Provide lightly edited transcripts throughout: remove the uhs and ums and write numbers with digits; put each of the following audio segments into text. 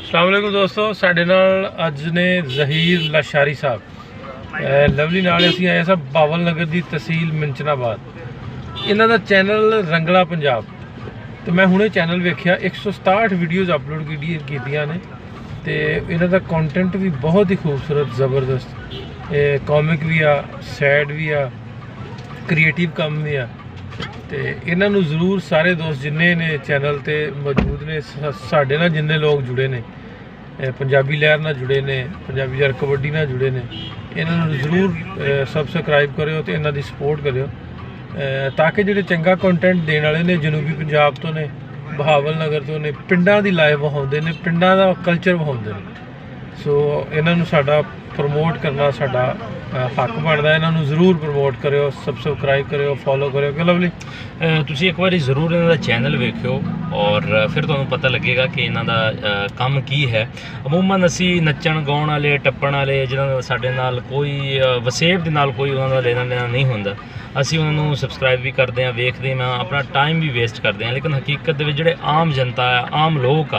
अस्सलाम वालेकुम दोस्तों, साडे नाल अज ने जहीर लशारी साहब लवली नाल असीं आए सां बावल नगर की तहसील मिंचनाबाद। इन्हां दा चैनल रंगला पंजाब तो मैं हुणे चैनल वेख्या 167 वीडियोज़ अपलोड कीतियां ने ते इन्हां दा कंटेंट भी बहुत ही खूबसूरत ज़बरदस्त कॉमिक भी आ, सैड भी आ, क्रिएटिव काम भी आ। तो इन्हों जरूर सारे दोस्त जिन्ने ने चैनल ते मौजूद ने साढ़े नाल जिन्ने लोग जुड़े ने पंजाबी लहर नाल जुड़े ने पंजाबी लहर कबड्डी नाल जुड़े ने इन्हों जरूर सबसक्राइब करो तो इन्हों की सपोर्ट करो ताकि जो चंगा कंटेंट देने वाले ने जनूबी पंजाब तो ने बहावल नगर तो ने पिंडां दी लाइफ विखाउंदे ने पिंडां दा कल्चर विखाउंदे ने। सो इन्हों साडा प्रमोट करना साडा हक बनता है। इन्हों जरूर प्रमोट करो, सबसक्राइब करो, फॉलो करो। कि लवली तुसी एक बार जरूर इन्हों चैनल वेखो और फिर तुहानूं पता लगेगा कि इन्हों काम की है। अमूमन असी नच्चण गाउण वाले टप्पण वाले जिन्होंने साडे नाल कोई वसेब दे नाल कोई उन्होंने लेना देना नहीं हुंदा, असी उन्होंने सबसक्राइब भी करते हैं, वेखते हैं, अपना टाइम भी वेस्ट करते हैं। लेकिन हकीकत दे विच जिहड़े आम जनता है, आम लोग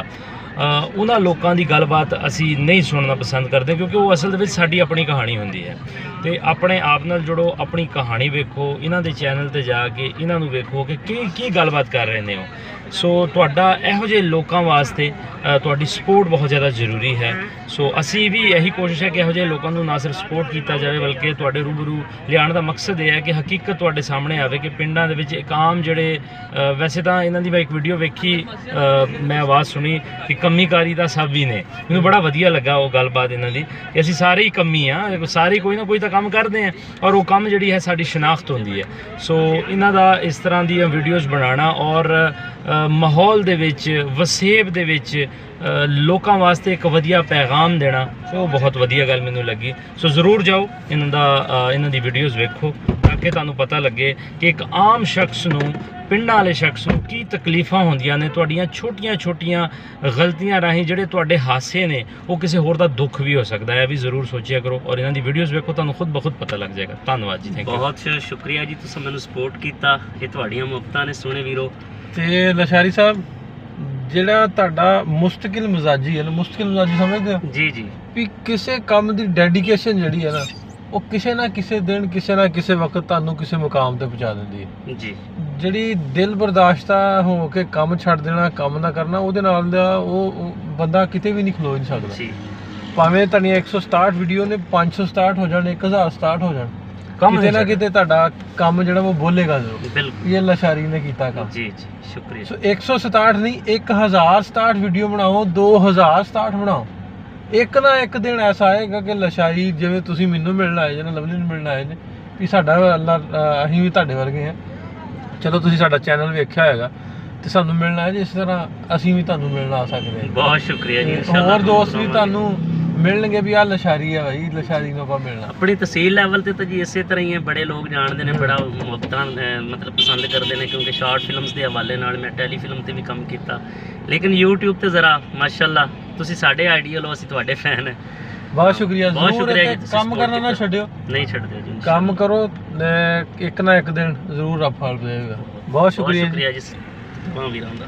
आ, उन्हां लोकां दी गलबात असी नहीं सुनना पसंद करते क्योंकि वो असल दे विच साडी अपनी कहानी हुंदी है। तो अपने आप नाल जुड़ो, अपनी कहानी वेखो, इन्हां दे चैनल ते जाके इन्हां नूं वेखो कि की गलबात कर रहे हो। सो तुहाडा इहो जिहे लोकां वास्ते तुहाडी सपोर्ट बहुत ज़्यादा जरूरी है। सो असी भी यही कोशिश है कि इहो जिहे लोकां नूं ना सिर्फ सपोर्ट किया जाए बल्कि तुहाडे रूबरू लियाण दा मकसद यह है कि हकीकत तुहाडे सामने आवे कि पिंडां दे विच एक आम जिहड़े वैसे तां इन्हां दी मैं एक वीडियो वेखी, मैं आवाज़ सुनी कि कमीकारी दा सब ही ने, मैनूं बड़ा वधिया लगा वो गलबात इन्हां दी कि असी सारे ही कमी हाँ, सारे कोई ना कोई तो काम करते हैं और वो काम जिहड़ी है साडी शनाख्त होंदी है। सो इन्हां दा इस तरह दी वीडियोज़ बनाना और माहौल दे विच वसेब दे विच लोकां वास्ते एक वधिया पैगाम देना वो बहुत वधिया गल मैनूं लगी। सो ज़रूर जाओ इन्हां दी वीडियोज़ वेखो ताकि तुहानूं पता लगे कि एक आम शख्स नूं पिंडां वाले शख्स नूं की तकलीफां होंदियां ने। तुहाडीआं छोटियां छोटियां गलतियां राहीं जिहड़े तुहाडे हादसे ने वो किसी होर दा दुख भी हो सकता है, भी जरूर सोचिया करो और इन्हां दी वीडियोज़ वेखो, तुहानूं खुद ब खुद पता लग जाएगा। धन्नवाद जी, थैंक यू। बहुत शुक्रिया जी, तुसीं मैनूं सपोर्ट कीता, ये तुहाडीआं मुफ्तां ने सोहणे वीरो। ते लशारी साहब ਜਿਹੜਾ ਤੁਹਾਡਾ ਮੁਸਤਕਿਲ ਮਿਜ਼ਾਜੀ ਹੈ ਨਾ, ਮੁਸਤਕਿਲ ਮਿਜ਼ਾਜੀ ਸਮਝਦੇ ਹੋ जी जी ਵੀ ਕਿਸੇ ਕੰਮ ਦੀ ਡੈਡੀਕੇਸ਼ਨ ਜਿਹੜੀ ਹੈ ਨਾ ਉਹ ਕਿਸੇ ਨਾ ਕਿਸੇ ਦਿਨ ਕਿਸੇ ਨਾ ਕਿਸੇ ਵਕਤ ਤੁਹਾਨੂੰ ਕਿਸੇ ਮੁਕਾਮ ਤੇ ਪਹੁੰਚਾ ਦਿੰਦੀ ਹੈ। जी ਜਿਹੜੀ ਦਿਲ ਬਰਦਾਸ਼ਤਾ ਹੋ ਕੇ ਕੰਮ ਛੱਡ ਦੇਣਾ, ਕੰਮ ਨਾ ਕਰਨਾ, ਉਹਦੇ ਨਾਲ ਦਾ ਉਹ ਬੰਦਾ ਕਿਤੇ ਵੀ ਨਹੀਂ ਖਲੋ ਨਹੀਂ ਸਕਦਾ। जी ਭਾਵੇਂ ਤੁਹਾਡੀਆਂ 167 ਵੀਡੀਓ ਨੇ 567 ਹੋ ਜਾਣ, 1067 ਹੋ ਜਾਣ, ਕੰਮ ਕਿਤੇ ਨਾ ਕਿਤੇ ਤੁਹਾਡਾ ਕੰਮ ਜਿਹੜਾ ਉਹ ਬੋਲੇਗਾ ਜ਼ਰੂਰ। बिल्कुल ਇਹ ਲਸ਼ਾਰੀ ਨੇ ਕੀਤਾ ਕੰਮ। जी जी शुक्रिया। ਸੋ 167 ਨਹੀਂ 1067 ਵੀਡੀਓ ਬਣਾਓ, 2067 ਬਣਾਓ। ਇੱਕ ਨਾ ਇੱਕ ਦਿਨ ਐਸਾ ਆਏਗਾ ਕਿ ਲਸ਼ਾਰੀ ਜਿਵੇਂ ਤੁਸੀਂ ਮੈਨੂੰ ਮਿਲਣ ਆਏ ਜੇ ਨਾ, ਲਵਲੀ ਨੂੰ ਮਿਲਣ ਆਏ ਨੇ, ਵੀ ਸਾਡਾ ਅੱਲਾ ਅਸੀਂ ਵੀ ਤੁਹਾਡੇ ਵਰਗੇ ਹਾਂ। ਚਲੋ ਤੁਸੀਂ ਸਾਡਾ ਚੈਨਲ ਵੇਖਿਆ ਹੋਏਗਾ ਤੇ ਸਾਨੂੰ ਮਿਲਣ ਆਏ, ਜਿਸ ਤਰ੍ਹਾਂ ਅਸੀਂ ਵੀ ਤੁਹਾਨੂੰ ਮਿਲਣ ਆ ਸਕਦੇ ਹਾਂ। बहुत शुक्रिया जी। ਹੋਰ ਦੋਸਤ ਵੀ ਤੁਹਾਨੂੰ ਮਿਲਣਗੇ ਵੀ ਆਹ ਲਸ਼ਾਰੀ ਆ ਭਾਈ, ਲਸ਼ਾਰੀ ਨੂੰ ਆਪਾਂ ਮਿਲਣਾ। अपनी तहसील लैवल ते तो जी इस तरह ही है, बड़े लोग जानते हैं, बड़ा मुफ्तां मतलब पसंद करते हैं क्योंकि शॉर्ट फिल्म्स के हवाले नाल मैं टेलीफिल्म ते भी काम किया। लेकिन यूट्यूब ते ज़रा माशाअल्लाह तुसीं साडे आइडियल हो, असीं तुहाडे फैन हैं। ਬਹੁਤ ਸ਼ੁਕਰੀਆ। बहुत ਜ਼ਰੂਰ शुक्रिया ਇੱਥੇ जी, ਕੰਮ ਕਰਨਾ ਨਾ ਛੱਡਿਓ, नहीं छड्डदे जी। ਕੰਮ ਕਰੋ, ਇੱਕ ਨਾ ਇੱਕ ਦਿਨ ਜ਼ਰੂਰ ਰੱਬ ਫਲ ਦੇਵੇਗਾ। ਬਹੁਤ बहुत ਸ਼ੁਕਰੀਆ ਜੀ। शुक्रिया जी तमाम वीरां दा।